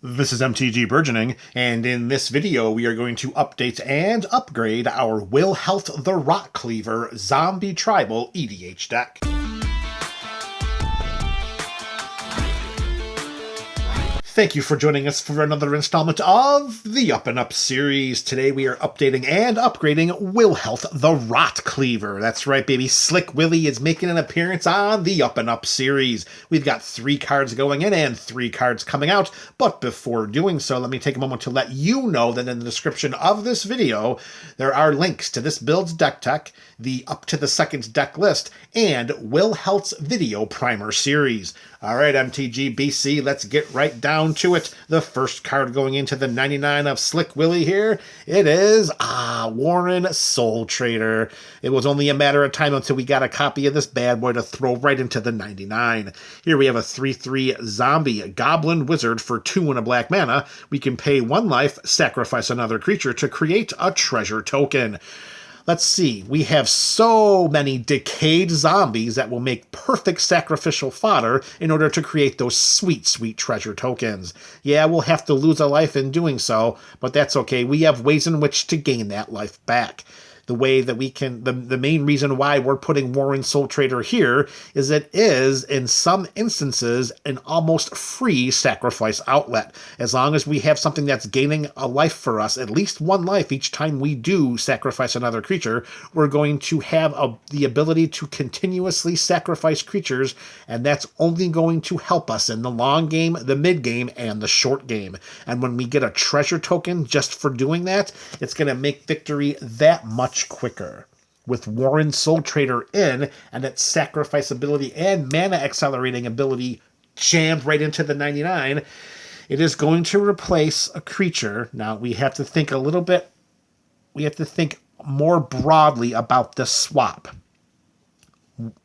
This is MTG Burgeoning, and in this video we are going to update and upgrade our Wilhelt the Rotcleaver Zombie Tribal EDH deck. Thank you for joining us for another installment of the Up and Up series. Today we are updating and upgrading Wilhelt the Rotcleaver. That's right, baby. Slick Willy is making an appearance on the Up and Up series. We've got 3 cards going in and 3 cards coming out. But before doing so, let me take a moment to let you know that in the description of this video, there are links to this build's deck tech, the up to the second deck list, and Wilhelt's video primer series. All right, MTG BC, let's get right down to it. The first card going into the 99 of Slick Willy here, it is Warren Soul Trader. It was only a matter of time until we got a copy of this bad boy to throw right into the 99. Here we have a 3/3 zombie goblin wizard for 2 and a black mana. We can pay 1 life, sacrifice another creature to create a treasure token. Let's see, we have so many decayed zombies that will make perfect sacrificial fodder in order to create those sweet, sweet treasure tokens. Yeah, we'll have to lose a life in doing so, but that's okay. We have ways in which to gain that life back. The way that we can, the main reason why we're putting Warren Soul Trader here is it is, in some instances, an almost free sacrifice outlet. As long as we have something that's gaining a life for us, at least 1 life each time we do sacrifice another creature, we're going to have the ability to continuously sacrifice creatures, and that's only going to help us in the long game, the mid game, and the short game. And when we get a treasure token just for doing that, it's going to make victory that much quicker. With Warren Soul Trader in and its sacrifice ability and mana accelerating ability jammed right into the 99, it is going to replace a creature. Now we have to think a little bit, we have to think more broadly about the swap.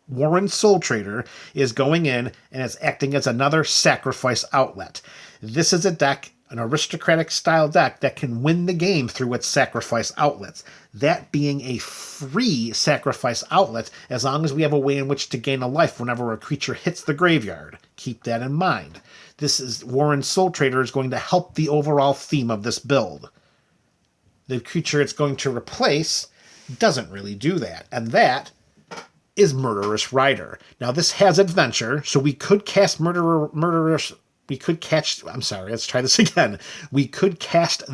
Warren Soul Trader is going in and it's acting as another sacrifice outlet. This is a deck, an aristocratic style deck that can win the game through its sacrifice outlets. That being a free sacrifice outlet as long as we have a way in which to gain a life whenever a creature hits the graveyard. Keep that in mind. This is Warren Soul Trader is going to help the overall theme of this build. The creature it's going to replace doesn't really do that, and that is Murderous Rider. Now this has adventure, so we could cast we could cast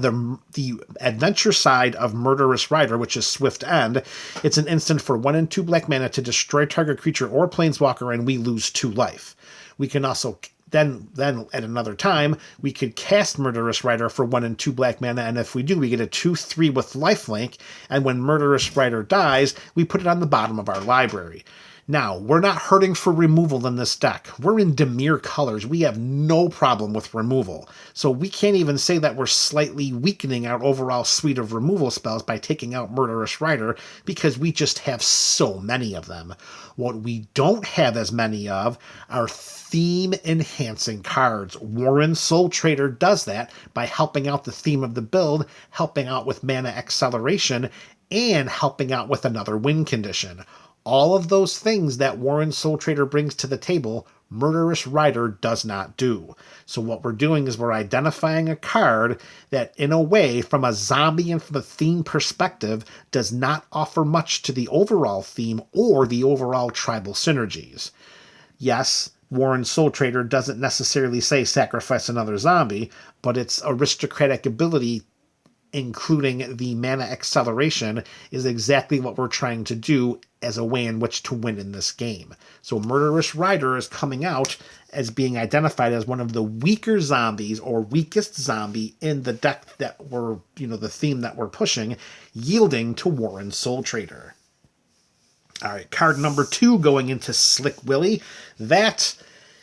the adventure side of Murderous Rider, which is Swift End. It's an instant for 1 and 2 black mana to destroy target creature or planeswalker, and we lose 2 life. We can also then at another time, we could cast Murderous Rider for 1 and 2 black mana, and if we do, we get a 2/3 with lifelink, and when Murderous Rider dies, we put it on the bottom of our library. Now, we're not hurting for removal in this deck. We're in Dimir colors. We have no problem with removal. So we can't even say that we're slightly weakening our overall suite of removal spells by taking out Murderous Rider because we just have so many of them. What we don't have as many of are theme-enhancing cards. Warren Soul Trader does that by helping out the theme of the build, helping out with mana acceleration, and helping out with another win condition. All of those things that Warren Soul Trader brings to the table, Murderous Rider does not do. So what we're doing is we're identifying a card that, in a way, from a zombie and from a theme perspective, does not offer much to the overall theme or the overall tribal synergies. Yes, Warren Soul Trader doesn't necessarily say sacrifice another zombie, but its aristocratic ability, including the mana acceleration, is exactly what we're trying to do as a way in which to win in this game. So Murderous Rider is coming out as being identified as one of the weaker zombies or weakest zombie in the deck that we're, the theme that we're pushing, yielding to Warren Soul Trader. All right, card number 2 going into Slick Willy. That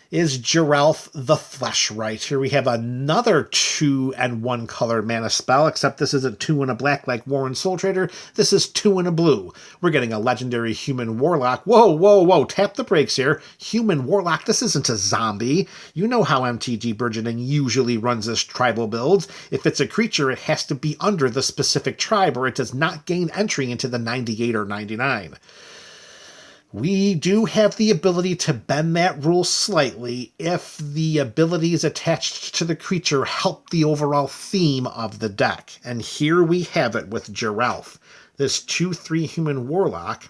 is Geralf the Fleshwright. Here we have another 2 and 1 color mana spell, except this isn't 2 and a black like Warren Soul Trader. This is 2 and a blue. We're getting a legendary human warlock. Whoa, tap the brakes here. Human warlock, this isn't a zombie. You know how MTG Burgeoning usually runs this tribal builds. If it's a creature, it has to be under the specific tribe or it does not gain entry into the 98 or 99. We do have the ability to bend that rule slightly if the abilities attached to the creature help the overall theme of the deck. And here we have it with Geralf. This 2/3 human warlock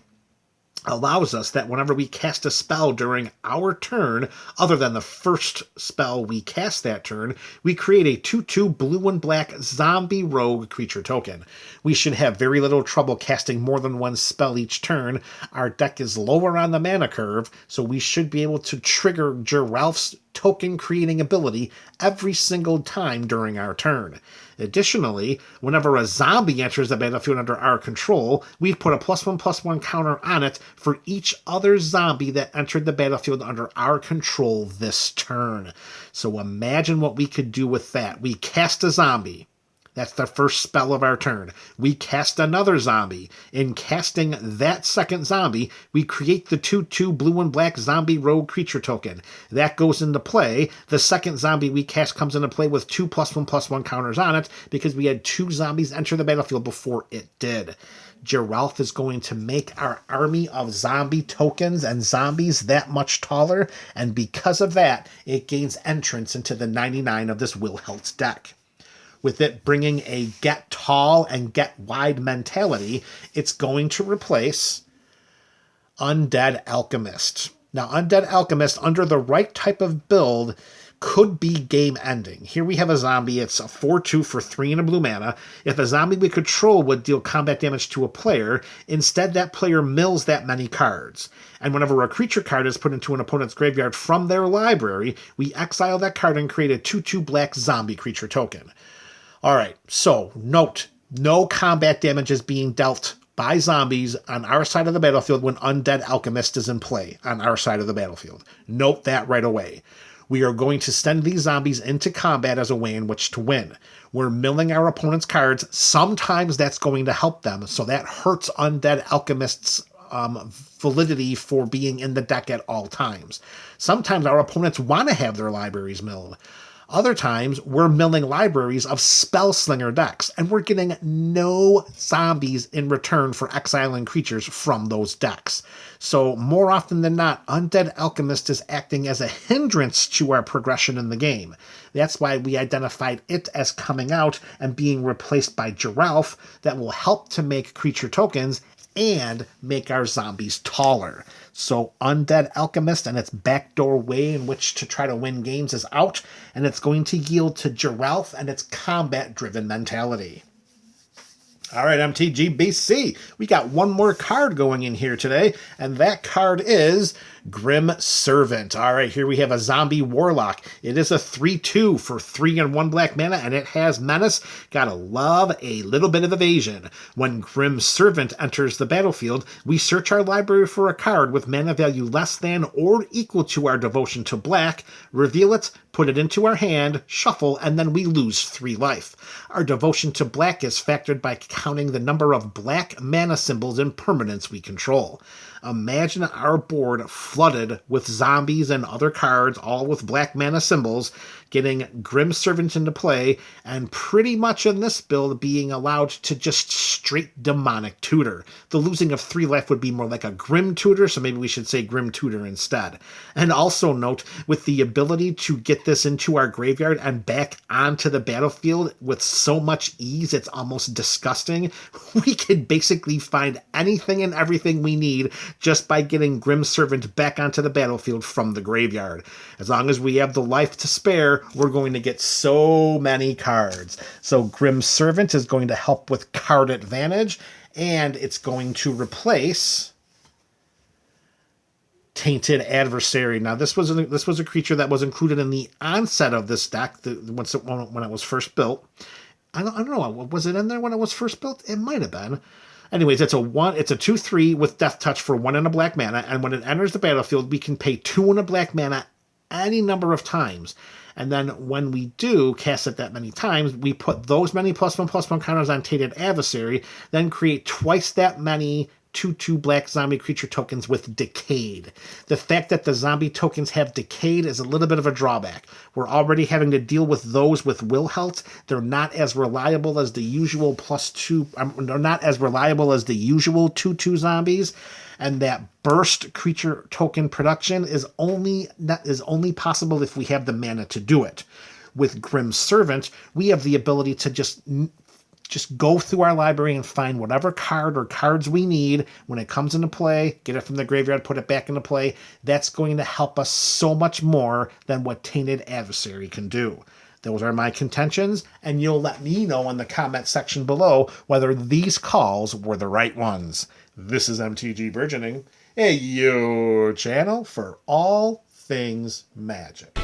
allows us that whenever we cast a spell during our turn, other than the first spell we cast that turn, we create a 2/2 blue and black zombie rogue creature token. We should have very little trouble casting more than one spell each turn. Our deck is lower on the mana curve, so we should be able to trigger Geralf's token creating ability every single time during our turn. Additionally, whenever a zombie enters the battlefield under our control, we put a +1/+1 counter on it for each other zombie that entered the battlefield under our control this turn. So imagine what we could do with that. We cast a zombie. That's the first spell of our turn. We cast another zombie. In casting that second zombie, we create the 2/2 blue and black zombie rogue creature token. That goes into play. The second zombie we cast comes into play with 2 +1/+1 counters on it because we had 2 zombies enter the battlefield before it did. Geralf is going to make our army of zombie tokens and zombies that much taller, and because of that, it gains entrance into the 99 of this Wilhelt deck. With it bringing a get tall and get wide mentality, it's going to replace Undead Alchemist. Now, Undead Alchemist, under the right type of build, could be game-ending. Here we have a zombie. It's a 4/2 for 3 and a blue mana. If a zombie we control would deal combat damage to a player, instead that player mills that many cards. And whenever a creature card is put into an opponent's graveyard from their library, we exile that card and create a 2/2 black zombie creature token. All right, so note, no combat damage is being dealt by zombies on our side of the battlefield when Undead Alchemist is in play on our side of the battlefield. Note that right away. We are going to send these zombies into combat as a way in which to win. We're milling our opponent's cards. Sometimes that's going to help them, so that hurts Undead Alchemist's validity for being in the deck at all times. Sometimes our opponents want to have their libraries milled. Other times, we're milling libraries of Spellslinger decks, and we're getting no zombies in return for exiling creatures from those decks. So, more often than not, Undead Alchemist is acting as a hindrance to our progression in the game. That's why we identified it as coming out and being replaced by Geralf that will help to make creature tokens and make our zombies taller. So Undead Alchemist and its backdoor way in which to try to win games is out, and it's going to yield to Geralf and its combat-driven mentality. All right, MTG BC, we got one more card going in here today, and that card is Grim Servant. All right, here we have a zombie warlock. It is a 3/2 for 3 and 1 black mana, and it has menace. Gotta love a little bit of evasion. When Grim Servant enters the battlefield, we search our library for a card with mana value less than or equal to our devotion to black, reveal it, put it into our hand, shuffle, and then we lose 3 life. Our devotion to black is factored by counting the number of black mana symbols and permanents we control. Imagine our board flooded with zombies and other cards, all with black mana symbols, getting Grim Servant into play, and pretty much in this build being allowed to just straight demonic tutor. The losing of 3 life would be more like a Grim Tutor, so maybe we should say Grim Tutor instead. And also note, with the ability to get this into our graveyard and back onto the battlefield with so much ease, it's almost disgusting. We could basically find anything and everything we need just by getting Grim Servant back onto the battlefield from the graveyard. As long as we have the life to spare, we're going to get so many cards. So Grim Servant is going to help with card advantage, and it's going to replace Tainted Adversary. Now, this was a creature that was included in the onset of this deck when it was first built. I don't know. Was it in there when it was first built? It might have been. Anyways, it's a 2/3 with Death Touch for 1 and a black mana, and when it enters the battlefield, we can pay 2 and a black mana any number of times. And then when we do cast it that many times, we put those many +1/+1 counters on Tainted Adversary, then create twice that many 2/2 black zombie creature tokens with Decayed. The fact that the zombie tokens have Decayed is a little bit of a drawback. We're already having to deal with those with Wilhelt. They're not as reliable as the usual +2. They're not as reliable as the usual 2/2 zombies. and that burst creature token production is only possible if we have the mana to do it. With Grim Servant, we have the ability to just go through our library and find whatever card or cards we need. When it comes into play, get it from the graveyard, put it back into play. That's going to help us so much more than what Tainted Adversary can do. Those are my contentions, and you'll let me know in the comment section below whether these calls were the right ones. This is MTG Burgeoning, your channel for all things Magic.